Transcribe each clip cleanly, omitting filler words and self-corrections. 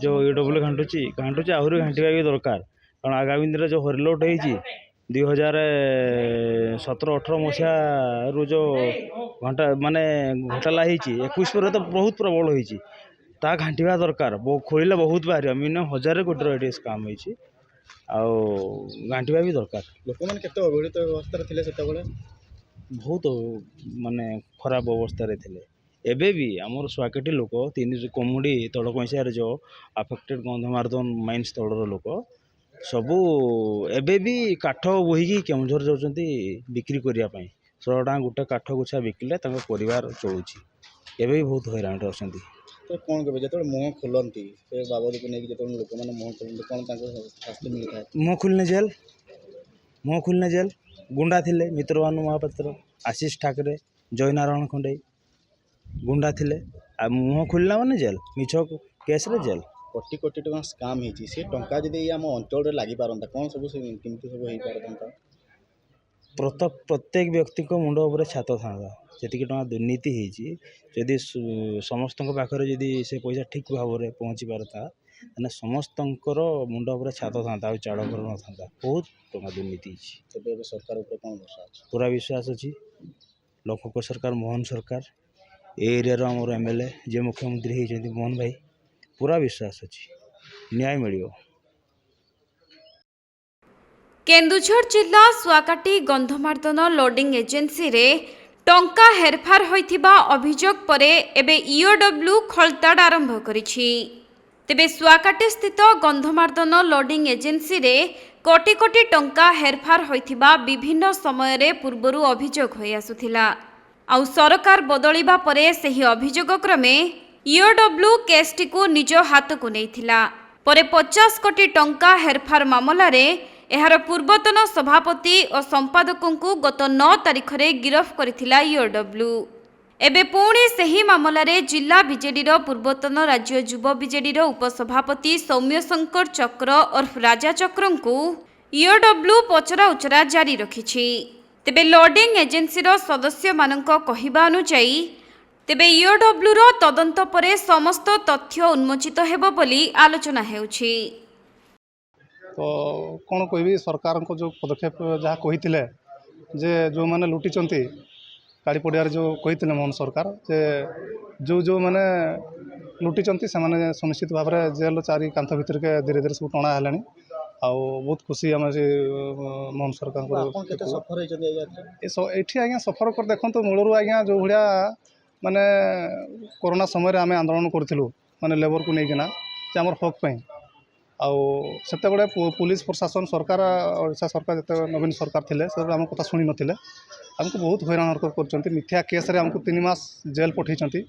जो ईडब्ल्यू घाटुची घाटुची आहरी घाटिया भी दरकार कारण आगामी दिन जो हरिलोट हो 2017-18 मसीह जो घंटा माने घोटाला हो21 पर तो बहुत प्रबल होती घाटिया दरकार खोलिले बहुत बाहर मिनिमम 1000 कोटी स्काम होती घाटिया भी दरकार लोक मैंने केते अवहेलित अवस्था थे से बहुत माने खराब अवस्था थे एबे भी आमर स्वाकेटी लोक 3 कमुड़ी तल कैसियार जो अफेक्टेड गंधमार्दन माइंस तलर लोक सबू एबे भी काठ बोहिकी केउझर जाउछंती बिक्री करिया पई 100 टका गोटे काठ गुछा बिकिले परिवार चलुची एबे भी बहुत हैरान रहछंती। तो कौन कहे जो मुह खोलती से बाबद को लेकिन जो लोक मैंने मुह खोलते कौन शास्ति मिलता है मुह खुलने जेल गुंडा थिले मित्रभानु महापात्र आशीष ठाकरे जयनारायण खंडे गुंडा थिले आ मुह खुलना माने जेल मिछ केस रे जेल कोटी कोटी टका स्काम होती से टंका जदि आम अंचल लगी पारता कौन सब केमती सब हो पारता प्रत्येक व्यक्ति को मुंड उपर छात था जी टका दुर्नीति होती समस्त पाखे जदि से पैसा ठीक भाव में पहुँची पारता समस्तर मुंड उपर छात था चाड़ घर न था बहुत टका दुर्नीति सरकार कौन भरोसा पूरा विश्वास अच्छी लोक सरकार मोहन सरकार एरिया आमर एमएलए जे मुख्यमंत्री होती मोहन भाई पूरा विश्वास अच्छी न्याय मिलियो। केन्दुझर जिला सुआकाटी गंधमार्दन लोडिंग एजेंसी रे टंका हेरफार होइथिबा अभियोग परे एबे ईओडब्ल्यू खलताड़ आरंभ करिछि। तेबे सुआकाटी स्थित गंधमार्दन लोडिंग एजेंसी रे कोटी कोटी टंका हेरफार होइथिबा विभिन्न समय रे पूर्वरु अभियोग होई आसुथिला आउ सरकार बदलिबा परे सेही अभियोग क्रमे ईओडब्ल्यू केसटी को निज हाथ को नैथिला परे 50 कोटी टंका हेरफार मामला रे एहार पूर्वतन सभापति और संपादकों को गत 9 तारिख रे गिरफ करथिला ईओडब्ल्यू। एबे पुणी सेही मामला रे जिला बीजेडी रो पूर्वतन राज्य युवा बीजेडी रो उपसभापति सौम्य शंकर चक्र और राजा चक्रं को ईओडब्ल्यू पचरा उचरा जारी रखिछि। तेबे लोडिंग एजेंसी रो सदस्य मानक कहिबा अनुसायी तेबे ईओडब्ल्यू रो तदंत परे समस्त तथ्य उन्मोचित हेबो बोली आलोचना हेउछि। तो कौन कहि सरकार को जो पदक्षेप जहाँ कही जे जो मैंने लुटी काड़ी पड़िया जो कही मोहन सरकार जे जो जो मैंने लुटी से मैंने सुनिश्चित भाव में जेल चारि कांथ भितर के धीरे धीरे सब टणा है बहुत खुशी आम से मोहन सरकार ये आज्ञा सफर कर देखो मूलर आज्ञा जो भाया माने कोरोना समय आम आंदोलन करूँ माने लेबर को लेकिना आमर हक पाई आते बड़े पुलिस प्रशासन सरकार ओडिशा सरकार जिते नवीन सरकार थे से आम कथा शुणी नथिले आमको बहुत हैरान हरकत कर मिथ्या केस रे आमको 3 मास जेल पठेइछंती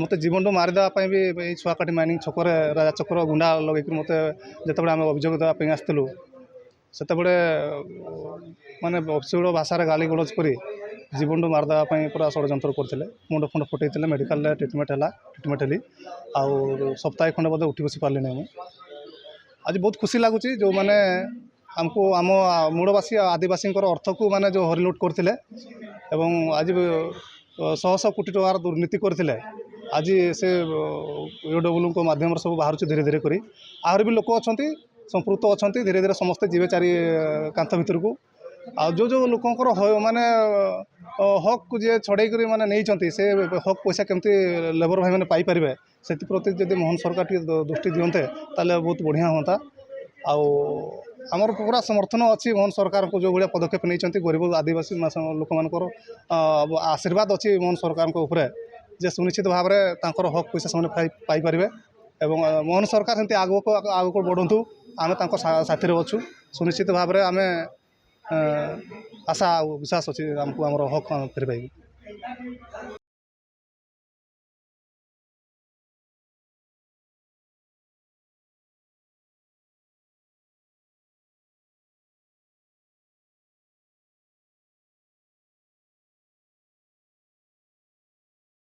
मत जीवन मारिदेवाई भी छुआकाटी माइनिंग छक राजा चक्र गुंडा लगे मत जिते आम अभियोग देवाई आसलु से माने अश्लील भाषा गाली गलज कर जीवन मारिदेवाई पूरा षड्यंत्र करते मुंड फुंड फुटे मेडिकल ट्रिटमेंट हेली आउ सप्ताह खंडे बोधे उठी बसी पारे नहीं आज बहुत खुशी लगुच जो मैंने हमको आम मूलवासी आदिवासी अर्थ को माने जो हरिलुट करते आज 100 कोटी टकार दुर्नीति करते आज से ईओडब्ल्यू को माध्यम सब बाहर धीरे धीरे करी आहरी भी लोक अच्छा संपृक्त अच्छा धीरे धीरे समस्ते जीवे चारि कांथ भितर को आ जो लोकंर माने हक को जी छड़े कर माने नहीं से हक पैसा केमती लेबर भाई मैंने पाइपर से प्रति जब मोहन सरकार दृष्टि दिंते ताले बहुत बढ़िया हाँ आमर पूरा समर्थन अच्छी मोहन सरकार को जो भाया पदक्षेप नहीं गरीब आदिवासी लोक मान आशीर्वाद अच्छी मोहन सरकार जे सुनिश्चित भाव में हक पैसा से पाइपर एवं मोहन सरकार सेमती आग को बढ़ु आम साथी अच्छू सुनिश्चित भाव में आम आशा विश्वास अच्छी आमको आम हक फेर पाइबू।